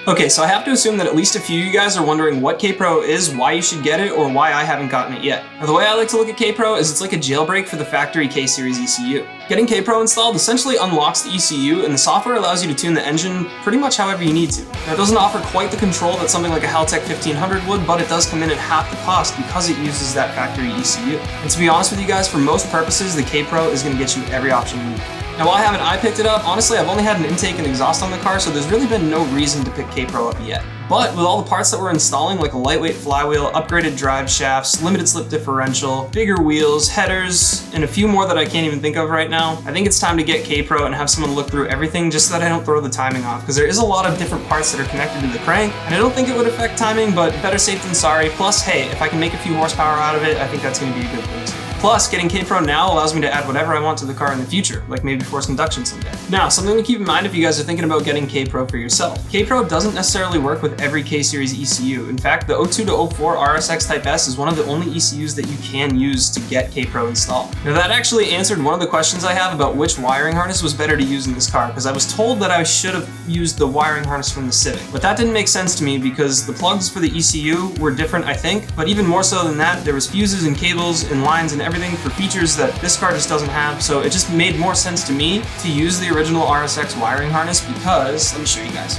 Okay, so I have to assume that at least a few of you guys are wondering what K-Pro is, why you should get it, or why I haven't gotten it yet. Now, the way I like to look at K-Pro is it's like a jailbreak for the factory K-Series ECU. Getting K-Pro installed essentially unlocks the ECU, and the software allows you to tune the engine pretty much however you need to. Now, it doesn't offer quite the control that something like a Haltech 1500 would, but it does come in at half the cost because it uses that factory ECU. And to be honest with you guys, for most purposes, the K-Pro is going to get you every option you need. Now, while I picked it up, honestly, I've only had an intake and exhaust on the car, so there's really been no reason to pick K-Pro up yet. But with all the parts that we're installing, like a lightweight flywheel, upgraded drive shafts, limited slip differential, bigger wheels, headers, and a few more that I can't even think of right now, I think it's time to get K-Pro and have someone look through everything just so that I don't throw the timing off, because there is a lot of different parts that are connected to the crank, and I don't think it would affect timing, but better safe than sorry. Plus, hey, if I can make a few horsepower out of it, I think that's going to be a good thing too. Plus, getting K-Pro now allows me to add whatever I want to the car in the future, like maybe force induction someday. Now, something to keep in mind if you guys are thinking about getting K-Pro for yourself. K-Pro doesn't necessarily work with every K-Series ECU. In fact, the 02 to 04 RSX Type-S is one of the only ECUs that you can use to get K-Pro installed. Now, that actually answered one of the questions I have about which wiring harness was better to use in this car, because I was told that I should have used the wiring harness from the Civic. But that didn't make sense to me because the plugs for the ECU were different, I think, but even more so than that, there was fuses and cables and lines and everything for features that this car just doesn't have, so it just made more sense to me to use the original RSX wiring harness because, let me show you guys.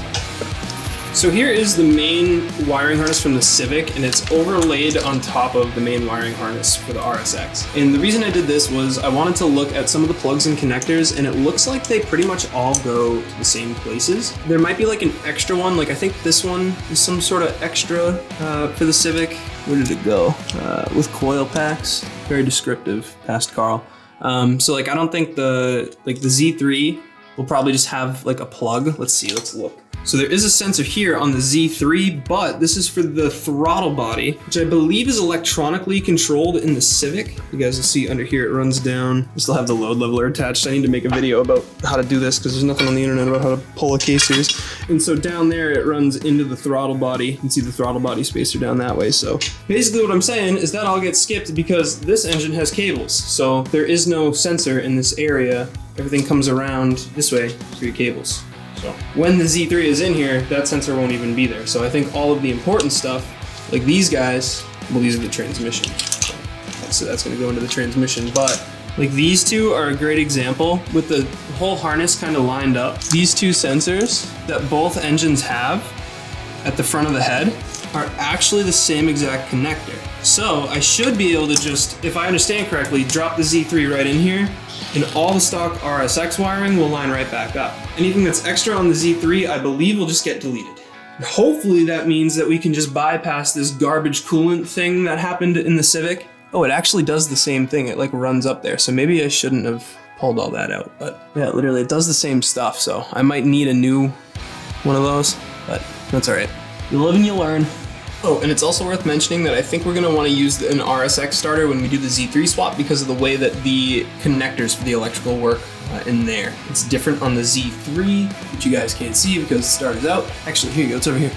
So here is the main wiring harness from the Civic, and it's overlaid on top of the main wiring harness for the RSX. And the reason I did this was I wanted to look at some of the plugs and connectors, and it looks like they pretty much all go to the same places. There might be like an extra one, like I think this one is some sort of extra for the Civic. Where did it go? With coil packs. Very descriptive, past Carl. So like I don't think the Z3 will probably just have like a plug. Let's see, let's look. So there is a sensor here on the Z3, but this is for the throttle body, which I believe is electronically controlled in the Civic. You guys will see under here, it runs down. I still have the load leveler attached. I need to make a video about how to do this because there's nothing on the internet about how to pull a K-Series. And so down there, it runs into the throttle body. You can see the throttle body spacer down that way. So basically what I'm saying is that all gets skipped because this engine has cables. So there is no sensor in this area. Everything comes around this way through your cables. So when the Z3 is in here, that sensor won't even be there. So I think all of the important stuff, like these guys, well, these are the transmission. So that's gonna go into the transmission, but like these two are a great example with the whole harness kind of lined up. These two sensors that both engines have at the front of the head are actually the same exact connector. So I should be able to just, if I understand correctly, drop the Z3 right in here, and all the stock RSX wiring will line right back up. Anything that's extra on the Z3, I believe, will just get deleted. Hopefully that means that we can just bypass this garbage coolant thing that happened in the Civic. Oh, it actually does the same thing. It like runs up there. So maybe I shouldn't have pulled all that out, but yeah, literally it does the same stuff. So I might need a new one of those, but that's all right. You live and you learn. Oh, and it's also worth mentioning that I think we're gonna wanna use an RSX starter when we do the Z3 swap because of the way that the connectors for the electrical work in there. It's different on the Z3, which you guys can't see because the starter's out. Actually, here you go, it's over here.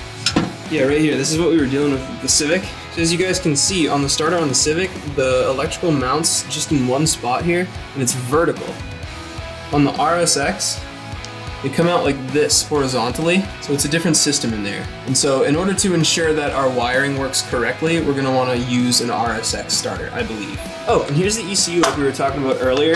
Yeah, right here, this is what we were dealing with the Civic. So as you guys can see, on the starter on the Civic, the electrical mounts just in one spot here, and it's vertical. On the RSX, they come out like this horizontally, so it's a different system in there. And so in order to ensure that our wiring works correctly, we're gonna wanna use an RSX starter, I believe. Oh, and here's the ECU like we were talking about earlier.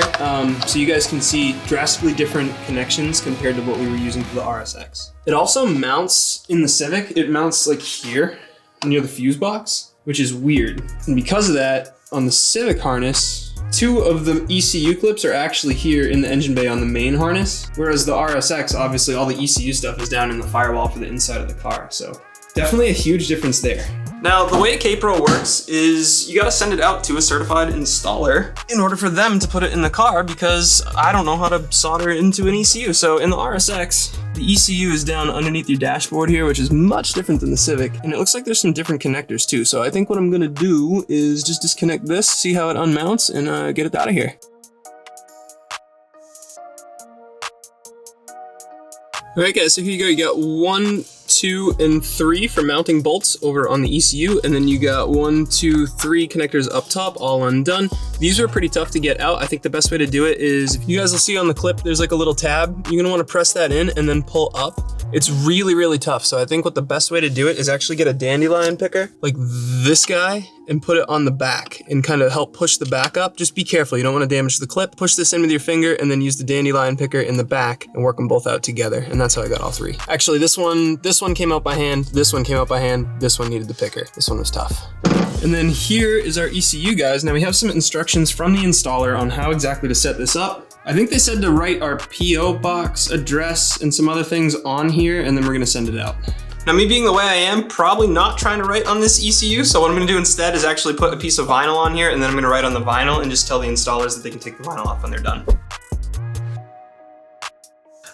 So you guys can see drastically different connections compared to what we were using for the RSX. It also mounts in the Civic, it mounts like here near the fuse box, which is weird. And because of that, on the Civic harness, two of the ECU clips are actually here in the engine bay on the main harness, whereas the RSX, obviously all the ECU stuff is down in the firewall for the inside of the car. So definitely a huge difference there. Now, the way K-Pro works is you gotta send it out to a certified installer in order for them to put it in the car because I don't know how to solder it into an ECU. So in the RSX, the ECU is down underneath your dashboard here, which is much different than the Civic. And it looks like there's some different connectors too. So I think what I'm gonna do is just disconnect this, see how it unmounts, and get it out of here. All right guys, so here you go. You got 1, 2, and 3 for mounting bolts over on the ECU, and then you got 1, 2, 3 connectors up top, all undone. These are pretty tough to get out. I think the best way to do it is, you guys will see on the clip, there's like a little tab. You're gonna wanna press that in and then pull up. It's really, really tough. So I think what the best way to do it is actually get a dandelion picker, like this guy, and put it on the back and kind of help push the back up. Just be careful, you don't want to damage the clip. Push this in with your finger and then use the dandelion picker in the back and work them both out together. And that's how I got all 3. Actually, this one came out by hand, this one came out by hand, this one needed the picker. This one was tough. And then here is our ECU, guys. Now we have some instructions from the installer on how exactly to set this up. I think they said to write our PO box address and some other things on here, and then we're gonna send it out. Now, me being the way I am, probably not trying to write on this ECU, so what I'm gonna do instead is actually put a piece of vinyl on here, and then I'm gonna write on the vinyl and just tell the installers that they can take the vinyl off when they're done.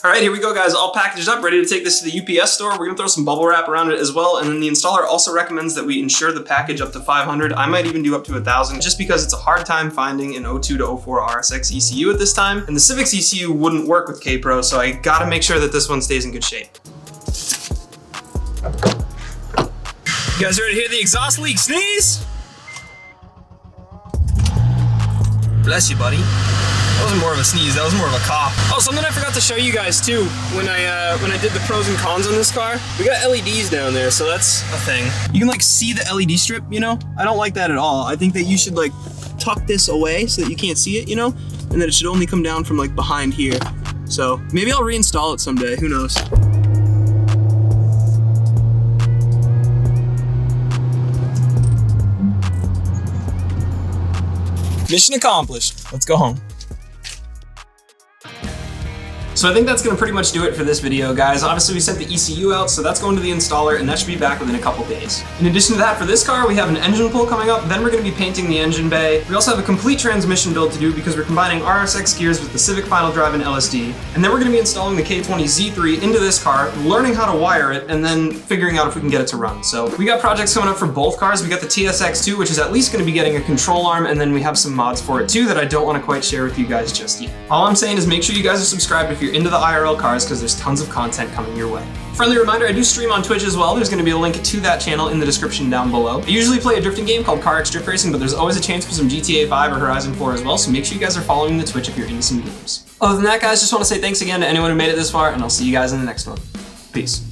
All right, here we go, guys, all packaged up, ready to take this to the UPS store. We're gonna throw some bubble wrap around it as well, and then the installer also recommends that we insure the package up to 500. I might even do up to 1,000, just because it's a hard time finding an 02 to 04 RSX ECU at this time, and the Civic's ECU wouldn't work with K-Pro, so I gotta make sure that this one stays in good shape. You guys ready to hear the exhaust leak sneeze? Bless you, buddy. That wasn't more of a sneeze, that was more of a cough. Oh, something I forgot to show you guys too, when I did the pros and cons on this car, we got LEDs down there, so that's a thing. You can like see the LED strip, you know? I don't like that at all. I think that you should like tuck this away so that you can't see it, you know? And that it should only come down from like behind here. So maybe I'll reinstall it someday, who knows? Mission accomplished. Let's go home. So I think that's gonna pretty much do it for this video, guys. Obviously we sent the ECU out, so that's going to the installer, and that should be back within a couple days. In addition to that, for this car, we have an engine pull coming up, then we're gonna be painting the engine bay. We also have a complete transmission build to do because we're combining RSX gears with the Civic final drive and LSD. And then we're gonna be installing the K20 Z3 into this car, learning how to wire it, and then figuring out if we can get it to run. So we got projects coming up for both cars. We got the TSX2, which is at least gonna be getting a control arm, and then we have some mods for it too that I don't wanna quite share with you guys just yet. All I'm saying is make sure you guys are subscribed if you're into the IRL cars, because there's tons of content coming your way. Friendly reminder, I do stream on Twitch as well. There's going to be a link to that channel in the description down below. I usually play a drifting game called CarX Drift Racing, but there's always a chance for some GTA 5 or Horizon 4 as well, so make sure you guys are following the Twitch if you're into some games. Other than that, guys, just want to say thanks again to anyone who made it this far, and I'll see you guys in the next one. Peace.